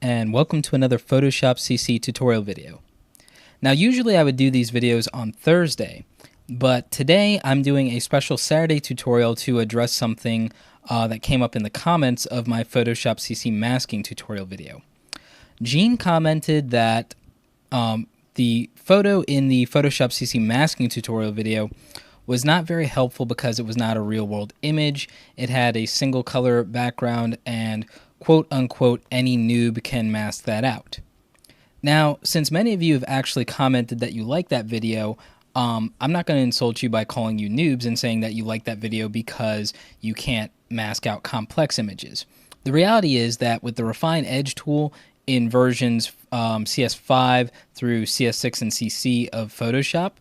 And welcome to another Photoshop CC tutorial video. Now usually I would do these videos on Thursday, but today I'm doing a special Saturday tutorial to address something that came up in the comments of my Photoshop CC masking tutorial video. Jean commented that the photo in the Photoshop CC masking tutorial video was not very helpful because it was not a real-world image. It had a single color background and quote-unquote any noob can mask that out. Now, since many of you have actually commented that you like that video, I'm not going to insult you by calling you noobs and saying that you like that video because you can't mask out complex images. The reality is that with the Refine Edge tool in versions CS5 through CS6 and CC of Photoshop,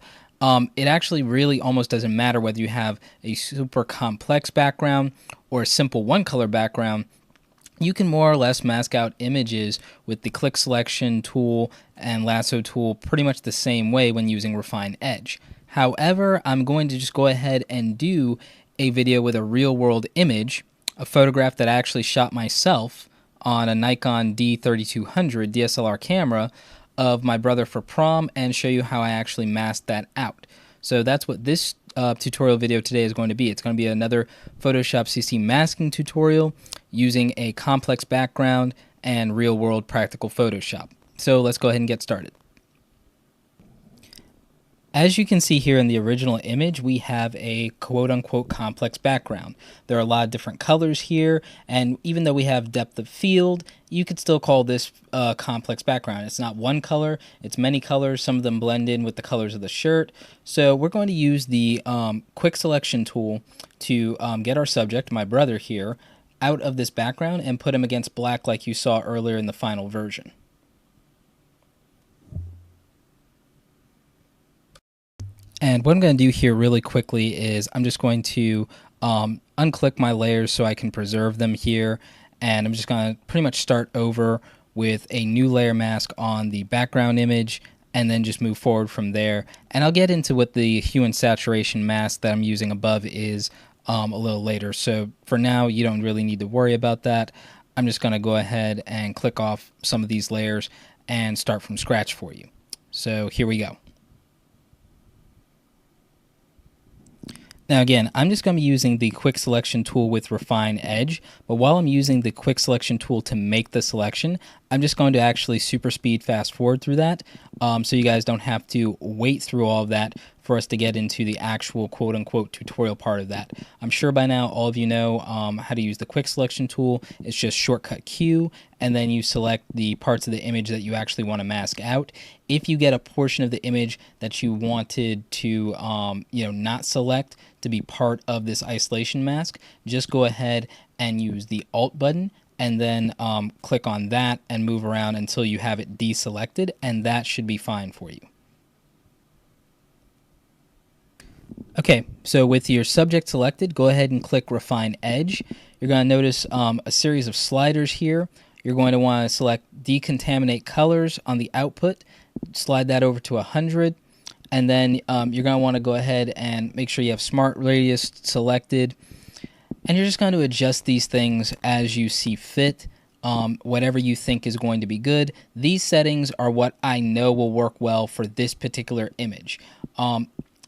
it actually really almost doesn't matter whether you have a super complex background or a simple one-color background. You can more or less mask out images with the click selection tool and lasso tool pretty much the same way when using Refine Edge. However, I'm going to just go ahead and do a video with a real-world image, a photograph that I actually shot myself on a Nikon D3200 DSLR camera of my brother for prom and show you how I actually masked that out. So that's what this tutorial video today is going to be. It's going to be another Photoshop CC masking tutorial using a complex background and real-world practical Photoshop. So let's go ahead and get started. As you can see here in the original image, we have a quote-unquote complex background. There are a lot of different colors here, and even though we have depth of field, you could still call this a complex background. It's not one color, it's many colors. Some of them blend in with the colors of the shirt. So we're going to use the quick selection tool to get our subject, my brother here, out of this background and put him against black like you saw earlier in the final version. And what I'm going to do here really quickly is I'm just going to unclick my layers so I can preserve them here. And I'm just going to pretty much start over with a new layer mask on the background image and then just move forward from there. And I'll get into what the hue and saturation mask that I'm using above is a little later. So for now, you don't really need to worry about that. I'm just going to go ahead and click off some of these layers and start from scratch for you. So here we go. Now again, I'm just going to be using the quick selection tool with Refine Edge, but while I'm using the quick selection tool to make the selection, I'm just going to actually super speed fast forward through that so you guys don't have to wait through all of that for us to get into the actual quote-unquote tutorial part of that. I'm sure by now all of you know how to use the quick selection tool. It's just shortcut Q, and then you select the parts of the image that you actually want to mask out. If you get a portion of the image that you wanted to not select to be part of this isolation mask, just go ahead and use the Alt button and then click on that and move around until you have it deselected, and that should be fine for you. Okay, so with your subject selected, go ahead and click Refine Edge. You're going to notice a series of sliders here. You're going to want to select Decontaminate Colors on the output, slide that over to 100, and then you're going to want to go ahead and make sure you have Smart Radius selected. And you're just going to adjust these things as you see fit, whatever you think is going to be good. These settings are what I know will work well for this particular image.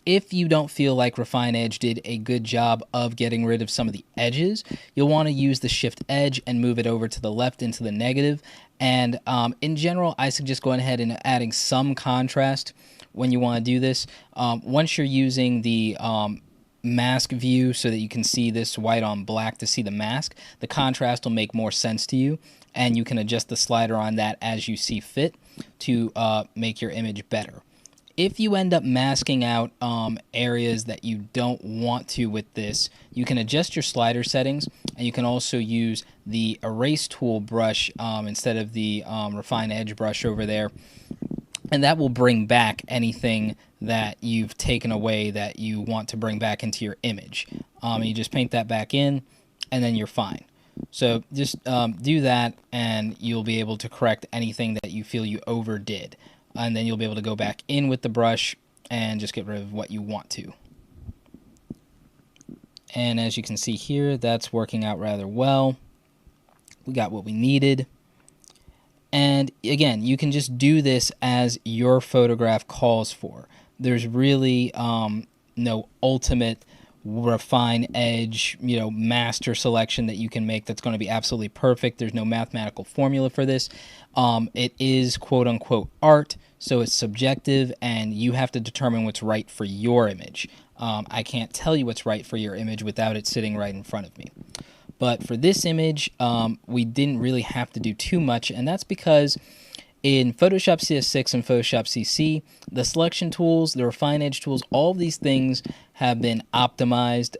If you don't feel like Refine Edge did a good job of getting rid of some of the edges, you'll want to use the Shift Edge and move it over to the left into the negative. And in general, I suggest going ahead and adding some contrast when you want to do this. Once you're using the mask view so that you can see this white on black to see the mask, the contrast will make more sense to you, and you can adjust the slider on that as you see fit to make your image better. If you end up masking out areas that you don't want to with this, you can adjust your slider settings, and you can also use the erase tool brush instead of the Refine Edge brush over there, and that will bring back anything that you've taken away that you want to bring back into your image. You just paint that back in, and then you're fine. So just do that, and you'll be able to correct anything that you feel you overdid. And then you'll be able to go back in with the brush and just get rid of what you want to. And as you can see here, that's working out rather well. We got what we needed. And again, you can just do this as your photograph calls for. There's really no ultimate refine edge, master selection that you can make that's going to be absolutely perfect. There's no mathematical formula for this. It is quote unquote art, so it's subjective, and you have to determine what's right for your image. I can't tell you what's right for your image without it sitting right in front of me. But for this image, we didn't really have to do too much, and that's because in Photoshop CS6 and Photoshop CC, the selection tools, the refine edge tools, all of these things have been optimized.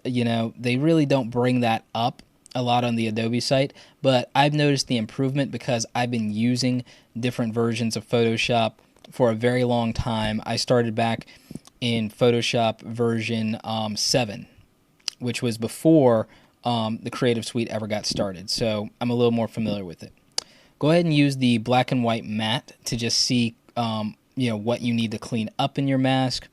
They really don't bring that up a lot on the Adobe site, but I've noticed the improvement because I've been using different versions of Photoshop for a very long time. I started back in Photoshop version 7, which was before the Creative Suite ever got started, so I'm a little more familiar with it. Go ahead and use the black and white matte to just see what you need to clean up in your mask.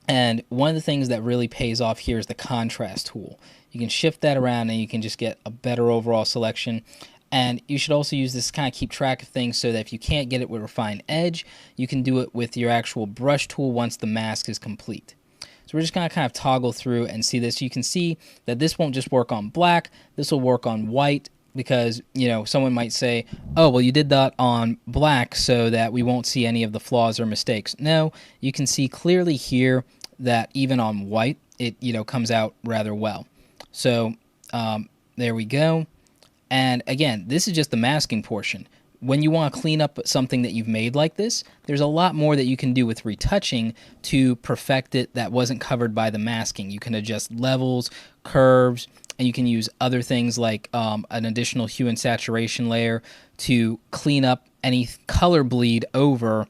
And one of the things that really pays off here is the contrast tool. You can shift that around and you can just get a better overall selection. And you should also use this to kind of keep track of things so that if you can't get it with refine edge, you can do it with your actual brush tool once the mask is complete. So we're just going to kind of toggle through and see this. You can see that this won't just work on black, this will work on white, because someone might say, oh, well, you did that on black so that we won't see any of the flaws or mistakes. No, you can see clearly here that even on white it comes out rather well. So there we go. And again, this is just the masking portion. When you want to clean up something that you've made like this, there's a lot more that you can do with retouching to perfect it that wasn't covered by the masking. You can adjust levels, curves, and you can use other things like an additional hue and saturation layer to clean up any color bleed over,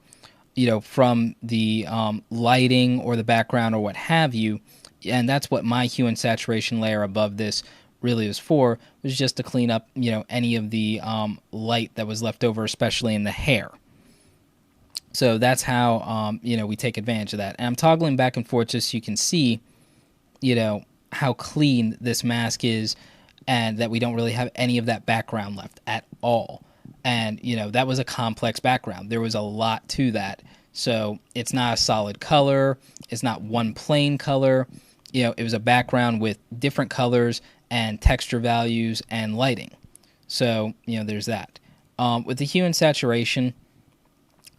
from the lighting or the background or what have you. And that's what my hue and saturation layer above this really was for, was just to clean up, any of the light that was left over, especially in the hair. So that's how, we take advantage of that. And I'm toggling back and forth just so you can see, how clean this mask is, and that we don't really have any of that background left at all. And that was a complex background. There was a lot to that, so it's not a solid color, it's not one plain color. It was a background with different colors and texture values and lighting. So there's that. With the hue and saturation,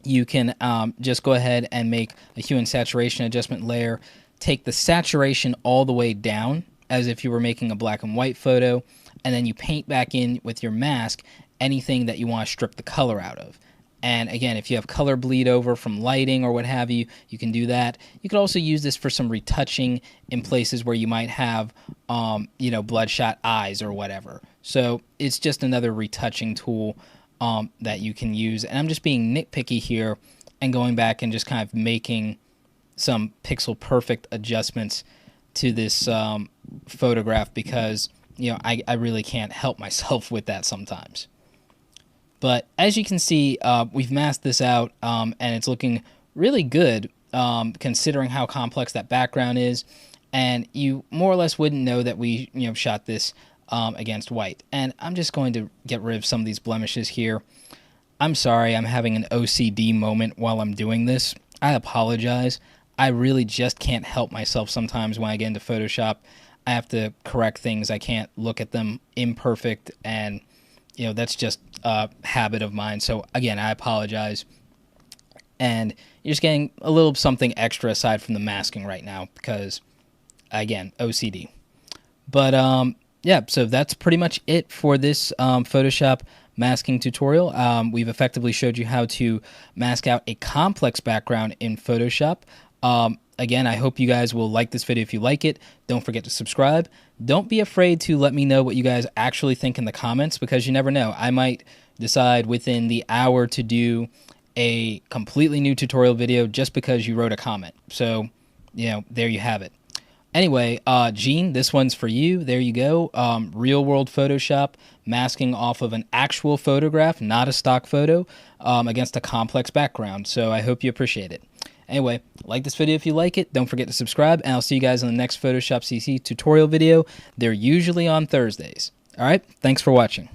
you can just go ahead and make a hue and saturation adjustment layer. Take the saturation all the way down as if you were making a black and white photo, and then you paint back in with your mask anything that you want to strip the color out of. And again, if you have color bleed over from lighting or what have you, you can do that. You could also use this for some retouching in places where you might have bloodshot eyes or whatever. So it's just another retouching tool that you can use. And I'm just being nitpicky here and going back and just kind of making some pixel perfect adjustments to this photograph because I really can't help myself with that sometimes. But as you can see, we've masked this out and it's looking really good considering how complex that background is, and you more or less wouldn't know that we shot this against white. And I'm just going to get rid of some of these blemishes here. I'm sorry, I'm having an OCD moment while I'm doing this. I apologize. I really just can't help myself sometimes when I get into Photoshop. I have to correct things. I can't look at them imperfect, and that's just a habit of mine. So again, I apologize. And you're just getting a little something extra aside from the masking right now because, again, OCD. But yeah, so that's pretty much it for this Photoshop masking tutorial. We've effectively showed you how to mask out a complex background in Photoshop. Again, I hope you guys will like this video if you like it. Don't forget to subscribe. Don't be afraid to let me know what you guys actually think in the comments, because you never know. I might decide within the hour to do a completely new tutorial video just because you wrote a comment. So, there you have it. Anyway, Gene, this one's for you. There you go. Real world Photoshop, masking off of an actual photograph, not a stock photo, against a complex background. So I hope you appreciate it. Anyway, like this video if you like it. Don't forget to subscribe, and I'll see you guys in the next Photoshop CC tutorial video. They're usually on Thursdays. All right, thanks for watching.